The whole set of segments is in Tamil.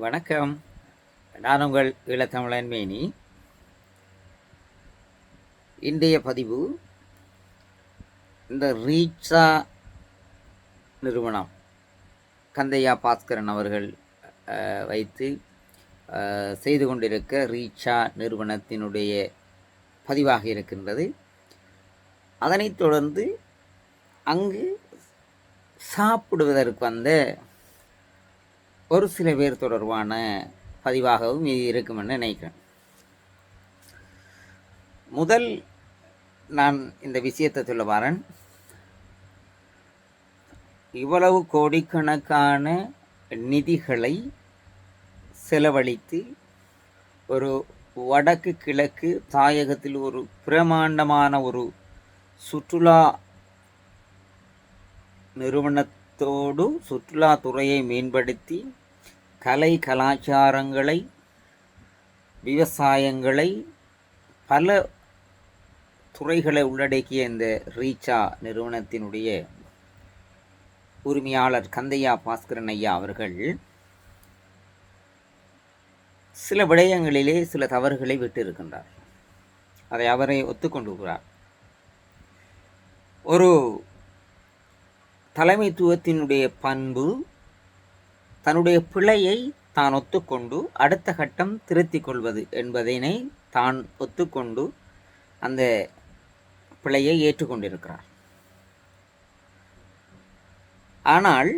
வணக்கம். நான் உங்கள் ஈழத்தமிழன் மேனி. இன்றைய பதிவு இந்த ரீட்சா நிறுவனம் கந்தையா பாஸ்கரன் அவர்கள் வைத்து செய்து கொண்டிருக்க ரீட்சா நிறுவனத்தினுடைய பதிவாக இருக்கின்றது. அதனைத் தொடர்ந்து அங்கு சாப்பிடுவதற்கு வந்த ஒரு சில பேர் தொடர்பான பதிவாகவும் இது இருக்கும் என்று நினைக்கிறேன். முதல் நான் இந்த விஷயத்தை சொல்ல வரேன். இவ்வளவு கோடிக்கணக்கான நிதிகளை செலவழித்து ஒரு வடக்கு கிழக்கு தாயகத்தில் ஒரு பிரமாண்டமான ஒரு சுற்றுலா நிறுவனத்தோடு சுற்றுலாத்துறையை மேம்படுத்தி கலை கலாச்சாரங்களை விவசாயங்களை பல துறைகளை உள்ளடக்கிய இந்த ரீட்சா நிறுவனத்தினுடைய உரிமையாளர் கந்தையா பாஸ்கரன் ஐயா அவர்கள் சில விடயங்களிலே சில தவறுகளை விட்டு இருக்கின்றார். அதை அவரை ஒத்துக்கொண்டுகிறார். ஒரு தலைமைத்துவத்தினுடைய பண்பு தன்னுடைய பிழையை தான் ஒத்துக்கொண்டு அடுத்த கட்டம் திருத்திக் கொள்வது என்பதனை தான் ஒத்துக்கொண்டு அந்த பிழையை ஏற்றுக்கொண்டிருக்கிறார். ஆனால்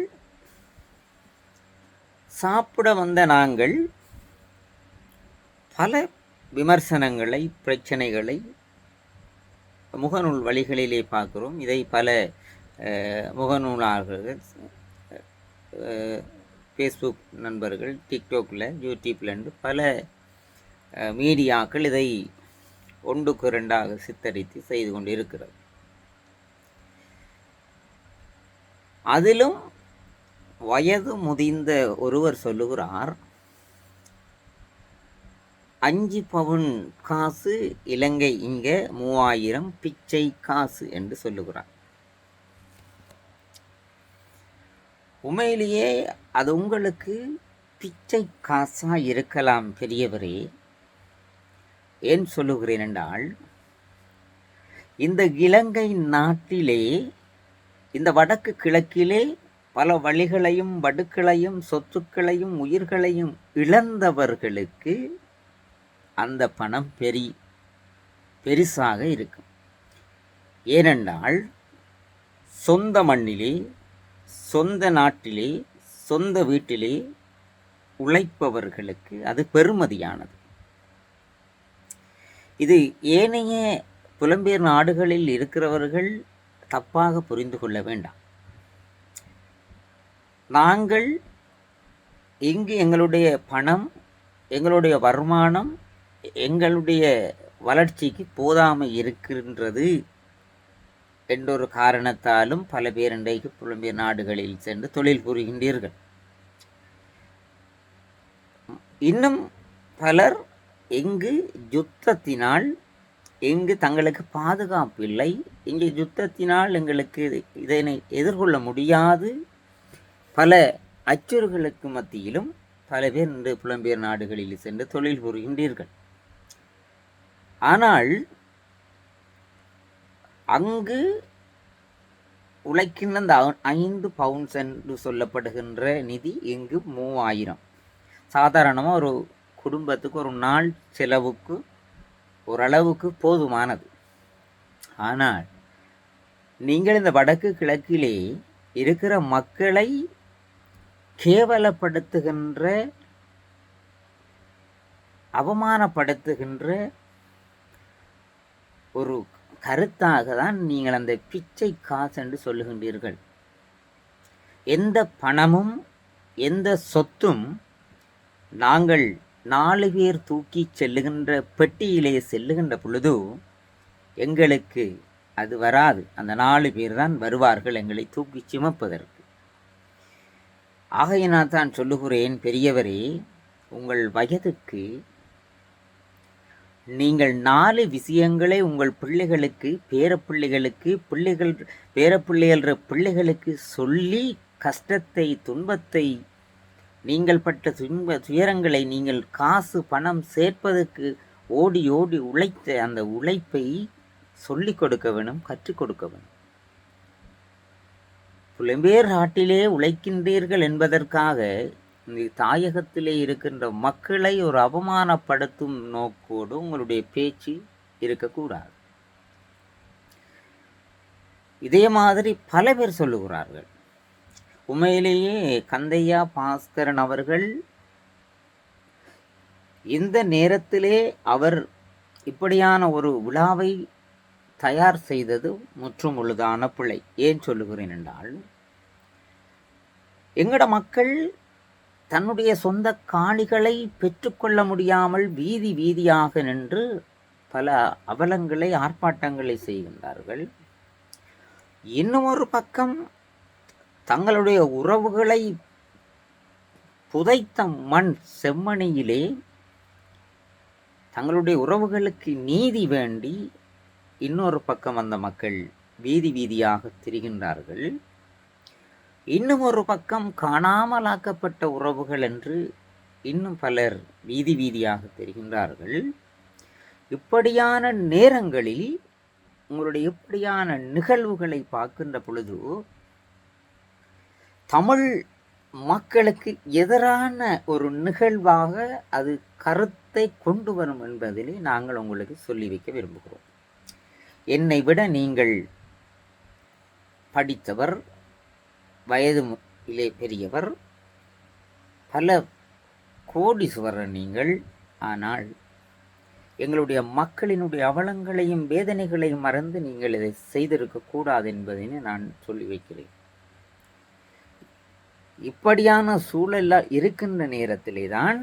சாப்பிட வந்த நாங்கள் பல விமர்சனங்களை பிரச்சனைகளை முகநூல் வழிகளிலே பார்க்கிறோம். இதை பல முகநூலாளர்கள், ஃபேஸ்புக் நண்பர்கள், டிக்டாக்ல, யூடியூப்ல பல மீடியாக்கள் இதை ஒன்றுக்கு இரண்டாக சித்தரித்து செய்து கொண்டு இருக்கிறது. அதிலும் வயது முதிர்ந்த ஒருவர் சொல்லுகிறார், 5 பவுன் காசு இலங்கை இங்க 3000 பிச்சை காசு என்று சொல்லுகிறார். உண்மையிலேயே அது உங்களுக்கு பிச்சை காசா இருக்கலாம் பெரியவரே. ஏன் சொல்லுகிறேன் என்றால், இந்த இலங்கை நாட்டிலே இந்த வடக்கு கிழக்கிலே பல வழிகளையும் வடுக்களையும் சொத்துக்களையும் உயிர்களையும் இழந்தவர்களுக்கு அந்த பணம் பெரிசாக இருக்கும். ஏனென்றால் சொந்த மண்ணிலே சொந்த நாட்டிலே சொந்த வீட்டிலே உழைப்பவர்களுக்கு அது பெறுமதியானது. இது ஏனைய புலம்பெயர் நாடுகளில் இருக்கிறவர்கள் தப்பாக புரிந்து கொள்ள வேண்டாம். நாங்கள் இங்கு எங்களுடைய பணம், எங்களுடைய வருமானம், எங்களுடைய வளர்ச்சிக்கு போதாமல் இருக்கின்றது என்றொரு காரணத்தாலும் பல பேர் இன்றைக்கு புலம்பெயர் நாடுகளில் சென்று தொழில் புரிகின்றீர்கள். இன்னும் பலர் எங்கு யுத்தத்தினால் எங்கு தங்களுக்கு பாதுகாப்பு இல்லை, இங்கே யுத்தத்தினால் எங்களுக்கு இதனை எதிர்கொள்ள முடியாது, பல அச்சுறுகளுக்கு மத்தியிலும் பல பேர் இன்று புலம்பெயர் நாடுகளில் சென்று தொழில் புரிகின்றீர்கள். ஆனால் அங்கு உழைக்கின்ற அந்த 5 பவுண்ட்ஸ் என்று சொல்லப்படுகின்ற நிதி இங்கு 3000. சாதாரணமாக ஒரு குடும்பத்துக்கு ஒரு நாள் செலவுக்கு ஓரளவுக்கு போதுமானது. ஆனால் நீங்கள் இந்த வடக்கு கிழக்கிலே இருக்கிற மக்களை கேவலப்படுத்துகின்ற, அவமானப்படுத்துகின்ற ஒரு கருத்தாக தான் நீங்கள் அந்த பிச்சை காசு என்று சொல்லுகின்றீர்கள். எந்த பணமும் எந்த சொத்தும் நாங்கள் 4 பேர் தூக்கி செல்லுகின்ற பெட்டியிலே செல்லுகின்ற பொழுது எங்களுக்கு அது வராது. அந்த 4 பேர் தான் வருவார்கள் எங்களை தூக்கி சுமப்பதற்கு. ஆகையினால் தான் சொல்லுகிறேன், பெரியவரே, உங்கள் வயதுக்கு நீங்கள் 4 விஷயங்களை உங்கள் பிள்ளைகளுக்கு, பேரப்பிள்ளைகளுக்கு, பேரப்பிள்ளைகள பிள்ளைகளுக்கு சொல்லி கஷ்டத்தை துன்பத்தை நீங்கள் பட்ட துயரங்களை நீங்கள் காசு பணம் சேர்ப்பதற்கு ஓடி ஓடி உழைத்த அந்த உழைப்பை சொல்லிக் கொடுக்க வேணும், கற்றுக் கொடுக்க வேணும். புலம்பெயர் நாட்டிலே உழைக்கின்றீர்கள் என்பதற்காக தாயகத்திலே இருக்கின்ற மக்களை ஒரு அவமானப்படுத்தும் நோக்கோடு உங்களுடைய பேச்சு இருக்கக்கூடாது. இதே மாதிரி பல பேர் சொல்லுகிறார்கள். உண்மையிலேயே கந்தையா பாஸ்கரன் அவர்கள் இந்த நேரத்திலே அவர் இப்படியான ஒரு விழாவை தயார் செய்தது முற்றும் முழுதான பிழை. ஏன் சொல்லுகிறேன் என்றால், எங்கட மக்கள் தன்னுடைய சொந்த காணிகளை பெற்றுக்கொள்ள முடியாமல் வீதி வீதியாக நின்று பல அவலங்களை ஆர்ப்பாட்டங்களை செய்கின்றார்கள். இன்னும் ஒரு பக்கம் தங்களுடைய உறவுகளை புதைத்த மண் செம்மணியிலே தங்களுடைய உறவுகளுக்கு நீதி வேண்டி இன்னொரு பக்கம் அந்த மக்கள் வீதி வீதியாக திரிகின்றார்கள். இன்னும் ஒரு பக்கம் காணாமலாக்கப்பட்ட உறவுகள் என்று இன்னும் பலர் வீதி வீதியாக தெரிகின்றார்கள். இப்படியான நேரங்களில் உங்களுடைய இப்படியான நிகழ்வுகளை பார்க்கின்ற பொழுது தமிழ் மக்களுக்கு எதிரான ஒரு நிகழ்வாக அது கருத்தை கொண்டு வரும் என்பதிலே நாங்கள் உங்களுக்கு சொல்லி வைக்க விரும்புகிறோம். என்னை விட நீங்கள் படித்தவர், வயதிலே பெரியவர், பல கோடீஸ்வரர் நீங்கள். ஆனால் எங்களுடைய மக்களினுடைய அவலங்களையும் வேதனைகளையும் மறந்து நீங்கள் இதை செய்திருக்கக்கூடாது என்பதனை நான் சொல்லி வைக்கிறேன். இப்படியான சூழல் இருக்கின்ற நேரத்திலே தான்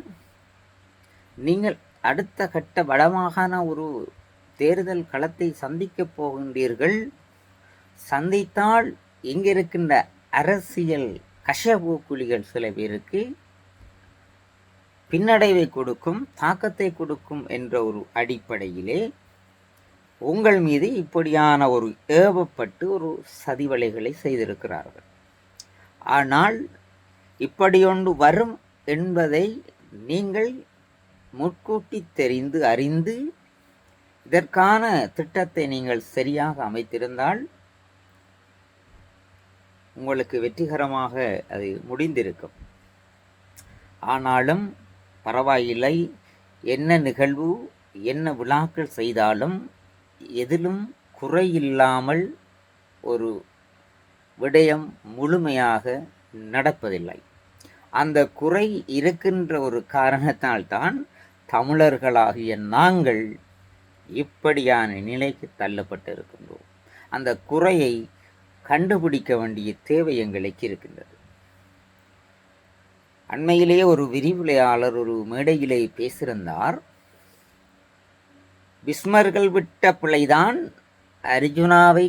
நீங்கள் அடுத்த கட்ட வடமாகாண ஒரு தேர்தல் களத்தை சந்திக்கப் போகின்றீர்கள். சந்தித்தால் இங்கிருக்கின்ற அரசியல் கஷபூக்குழிகள் சில பேருக்கு பின்னடைவை கொடுக்கும், தாக்கத்தை கொடுக்கும் என்ற ஒரு அடிப்படையிலே உங்கள் மீது இப்படியான ஒரு ஏவப்பட்டு ஒரு சதிவலைகளை செய்திருக்கிறார்கள். ஆனால் இப்படியொன்று வரும் என்பதை நீங்கள் முன்கூட்டி தெரிந்து அறிந்து இதற்கான திட்டத்தை நீங்கள் சரியாக அமைத்திருந்தால் உங்களுக்கு வெற்றிகரமாக அது முடிந்திருக்கும். ஆனாலும் பரவாயில்லை, என்ன நிகழ்வு என்ன விழாக்கள் செய்தாலும் எதிலும் குறையில்லாமல் ஒரு விடயம் முழுமையாக நடப்பதில்லை. அந்த குறை இருக்கின்ற ஒரு காரணத்தால்தான் தமிழர்களாகிய நாங்கள் இப்படியான நிலைக்கு தள்ளப்பட்டு இருக்கின்றோம். அந்த குறையை கண்டுபிடிக்க வேண்டிய தேவை எங்களுக்கு இருக்கின்றது. அண்மையிலே ஒரு விரிவுரையாளர் ஒரு மேடையிலே பேசியிருந்தார், பிஸ்மர்கள் விட்ட பிழைதான் அர்ஜுனாவை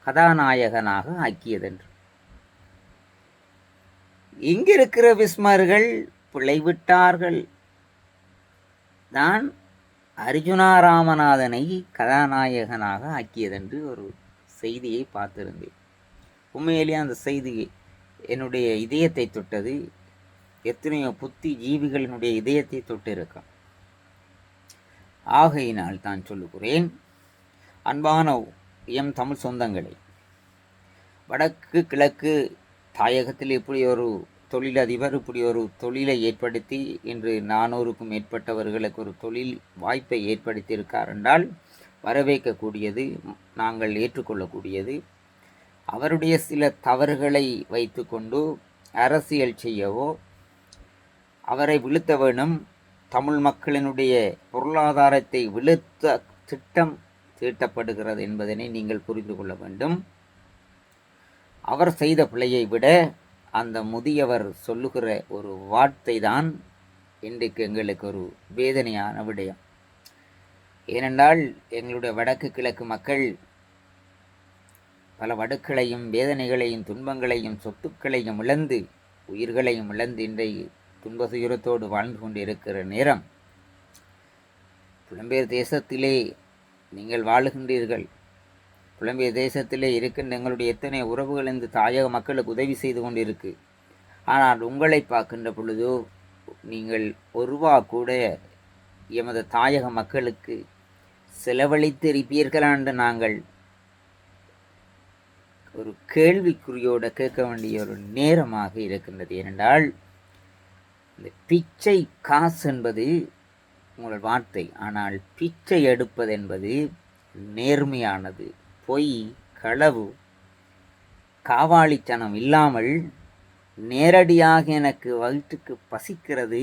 கதாநாயகனாக ஆக்கியதென்று. இங்கிருக்கிற பிஸ்மர்கள் பிழைவிட்டார்கள் தான் அர்ஜுனா ராமநாதனை கதாநாயகனாக ஆக்கியதென்று ஒரு செய்தியை பார்த்திருந்தேன். உண்மையிலேயே அந்த செய்தி என்னுடைய இதயத்தை தொட்டது. எத்தனையோ புத்தி ஜீவிகளினுடைய இதயத்தை தொட்டிருக்கும். ஆகையினால் தான் சொல்லுகிறேன், அன்பான எம் தமிழ் சொந்தங்களை, வடக்கு கிழக்கு தாயகத்தில் இப்படி ஒரு தொழிலதிபர் இப்படி ஒரு தொழிலை ஏற்படுத்தி இன்று 400க்கும் மேற்பட்டவர்களுக்கு ஒரு தொழில் வாய்ப்பை ஏற்படுத்தியிருக்கார் என்றால் வரவேற்கக்கூடியது, நாங்கள் ஏற்றுக்கொள்ளக்கூடியது. அவருடைய சில தவறுகளை வைத்து கொண்டு அரசியல் செய்யவோ அவரை வீழ்த்த வேணும், தமிழ் மக்களினுடைய பொருளாதாரத்தை வீழ்த்த திட்டம் தீட்டப்படுகிறது என்பதனை நீங்கள் புரிந்து கொள்ள வேண்டும். அவர் செய்த பிழையை விட அந்த முதியவர் சொல்லுகிற ஒரு வார்த்தை தான் இன்றைக்கு எங்களுக்கு ஒரு வேதனையான விடயம். ஏனென்றால் எங்களுடைய வடக்கு கிழக்கு மக்கள் பல வடுக்களையும் வேதனைகளையும் துன்பங்களையும் சொத்துக்களையும் இழந்து உயிர்களையும் இழந்து இன்றைய துன்ப துயரத்தோடு வாழ்ந்து கொண்டு இருக்கிற நேரம், புலம்பெயர் தேசத்திலே நீங்கள் வாழுகின்றீர்கள். புலம்பெயர் தேசத்திலே இருக்கின்ற எங்களுடைய எத்தனை உறவுகள் இந்த தாயக மக்களுக்கு உதவி செய்து கொண்டிருக்கு. ஆனால் உங்களை பார்க்கின்ற பொழுதோ நீங்கள் ஒரு ரூபா கூட எமது தாயக மக்களுக்கு செலவழித்திருப்பீர்களா என்று நாங்கள் ஒரு கேள்விக்குறியோடு கேட்க வேண்டிய ஒரு நேரமாக இருக்கின்றது. ஏனென்றால் இந்த பிச்சை காசு என்பது உங்கள் வார்த்தை, ஆனால் பிச்சை எடுப்பது என்பது நேர்மையானது. பொய், களவு, காவாளித்தனம் இல்லாமல் நேரடியாக எனக்கு வயிற்றுக்கு பசிக்கிறது,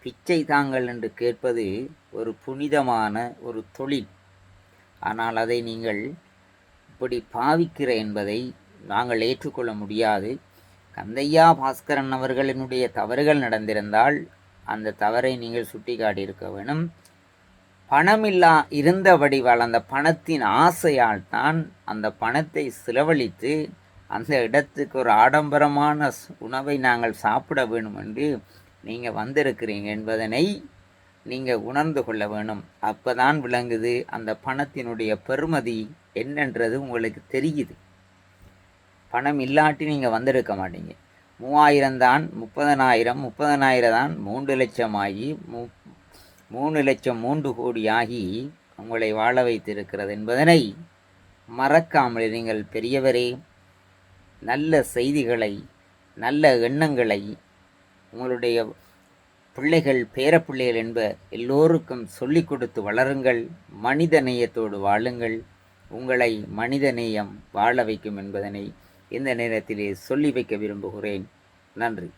பிச்சை தாங்கள் என்று கேட்பது ஒரு புனிதமான ஒரு தொழில். ஆனால் அதை நீங்கள் இப்படி பாவிக்கிற என்பதை நாங்கள் ஏற்றுக்கொள்ள முடியாது. கந்தையா பாஸ்கரன் அவர்களினுடைய தவறுகள் நடந்திருந்தால் அந்த தவறை நீங்கள் சுட்டி காட்டியிருக்க வேணும். பணமில்லா இருந்தபடி அந்த பணத்தின் ஆசையால் தான் அந்த பணத்தை செலவழித்து அந்த இடத்துக்கு ஒரு ஆடம்பரமான உணவை நாங்கள் சாப்பிட வேணும் என்று நீங்கள் வந்திருக்கிறீங்க என்பதனை நீங்கள் உணர்ந்து கொள்ள வேணும். அப்போ தான் விளங்குது அந்த பணத்தினுடைய பெறுமதி என்னன்றது உங்களுக்கு தெரியுது. பணம் இல்லாட்டி நீங்கள் வந்திருக்க மாட்டீங்க. 3000 தான் 30,000, 30,000 தான் 3 லட்சம் ஆகி 3 லட்சம் 3 கோடி ஆகி உங்களை வாழ வைத்திருக்கிறது என்பதனை மறக்காமல் நீங்கள் பெரியவரே நல்ல செய்திகளை, நல்ல எண்ணங்களை உங்களுடைய பிள்ளைகள், பேரப்பிள்ளைகள் என்ப எல்லோருக்கும் சொல்லிக் கொடுத்து வளருங்கள். மனித நேயத்தோடு வாழுங்கள். உங்களை மனித நேயம் வாழ வைக்கும் என்பதனை இந்த நேரத்திலே சொல்லி வைக்க விரும்புகிறேன். நன்றி.